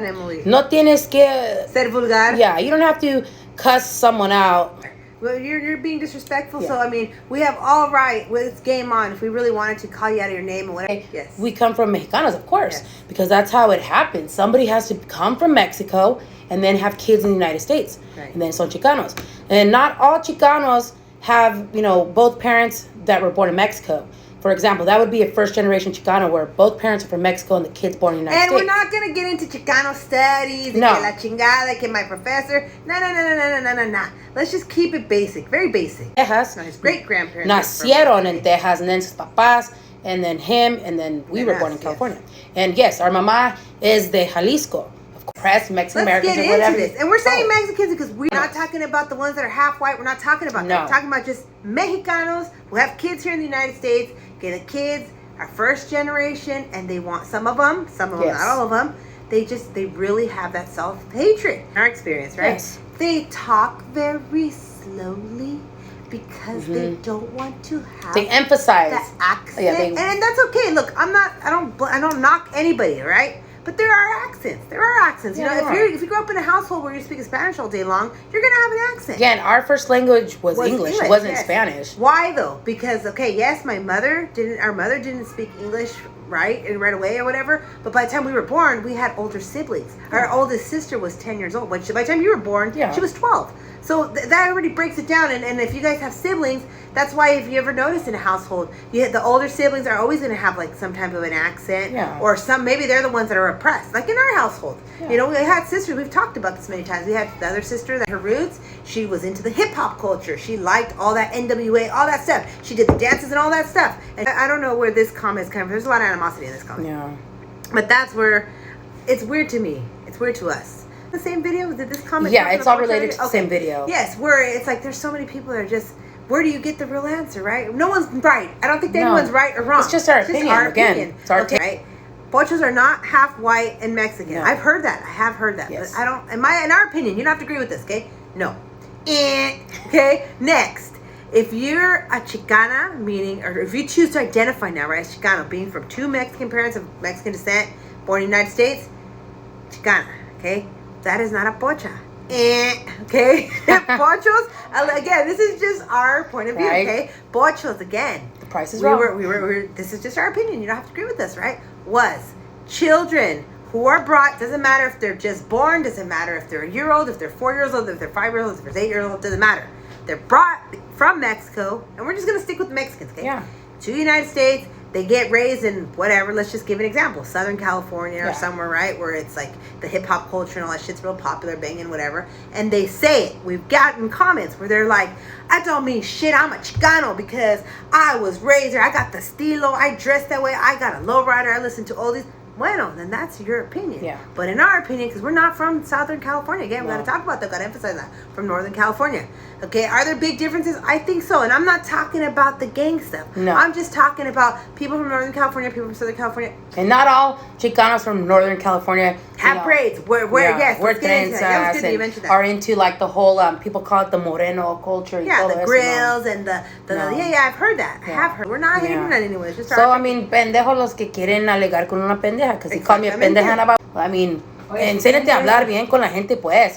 Emily. No tienes que Ser vulgar. Yeah, you don't have to cuss someone out. Well, you're being disrespectful. Yeah. So I mean, we have all right. Well, it's game on. If we really wanted to call you out of your name and whatever. Yes. We come from Mexicanos, of course, Yes. because that's how it happens. Somebody has to come from Mexico and then have kids in the United States, Right. and then son Chicanos. And not all Chicanos have, both parents that were born in Mexico. For example, that would be a first-generation Chicano where both parents are from Mexico and the kid's born in the United And States. we're not going to get into Chicano studies, No. que la chingada, que my professor. No. Let's just keep it basic, very basic. Texas. No, his great-grandparents. Nacieron en Texas, and then sus papás, and then him, and then we were born in California. Yes. And yes, our mamá is de Jalisco. Of course, Mexican Americans or whatever. Let's get into this. And we're saying Mexicans because we're not talking about the ones that are half white. We're not talking about that. We're talking about just Mexicanos who have kids here in the United States. Okay, the kids are first generation, and they want some of them, Yes. not all of them. They really have that self-hatred. Our experience, right? Yes. They talk very slowly because they don't want to have They emphasize that accent. Yeah, and that's okay. Look, I don't knock anybody, right? But there are accents. Yeah, If you grow up in a household where you speak Spanish all day long, you're gonna have an accent. Again, our first language was English. It wasn't yes. Spanish. Why though? Because yes, our mother didn't speak English right away or whatever. But by the time we were born, we had older siblings. Our oldest sister was 10 years old. By the time you were born, she was 12. So that already breaks it down. And if you guys have siblings, that's why if you ever notice in a household, the older siblings are always going to have like some type of an accent, or maybe they're the ones that are oppressed. Like in our household, we had sisters. We've talked about this many times. We had the other sister that her roots, she was into the hip hop culture. She liked all that NWA, all that stuff. She did the dances and all that stuff. And I don't know where this comment is coming from. There's a lot of animosity in this comment. Yeah. But that's where it's weird to me. It's weird to us. The same video? Did this comment? Yeah, it's all related to the same video. Yes, where it's like there's so many people that are just, where do you get the real answer, right? No one's right. I don't think anyone's right or wrong. It's just our opinion. Again, it's our opinion. Right? Pochos are not half white and Mexican. No. I've heard that. I have heard that. Yes. But I don't, in our opinion, you don't have to agree with this, okay? No. Okay, next. If you're a Chicana, meaning, or if you choose to identify now, right, as Chicano, being from two Mexican parents of Mexican descent, born in the United States, Chicana, okay? That is not a pocha. Okay? Pochos, again, this is just our point of view, okay? Pochos, again. The price is wrong. This is just our opinion. You don't have to agree with us, right? Was children who are brought, doesn't matter if they're just born, doesn't matter if they're a year old, if they're 4 years old, if they're 5 years old, if they're 8 years old, doesn't matter. They're brought from Mexico, and we're just going to stick with the Mexicans, okay? Yeah. To the United States. They get raised in whatever, let's just give an example, Southern California or somewhere, right, where it's like the hip-hop culture and all that shit's real popular, banging, whatever, and they say it. We've gotten comments where they're like, I don't mean shit, I'm a Chicano because I was raised there, I got the estilo, I dress that way, I got a lowrider, I listen to all these. Bueno, then that's your opinion. Yeah. But in our opinion, because we're not from Southern California, again, we got to talk about that, got to emphasize that, from Northern California. Okay, are there big differences? I think so. And I'm not talking about the gang stuff. No. I'm just talking about people from Northern California, people from Southern California. And not all Chicanos from Northern California have braids. Wear trenzas and are into like the whole, people call it the moreno culture. Yeah, the grills and the I've heard that. I have heard. We're not hating on anyone. It's just I mean, pendejos los que quieren alegar con una pendeja. Because he called me a pendeja. I mean, enséñate a hablar bien con la gente, pues.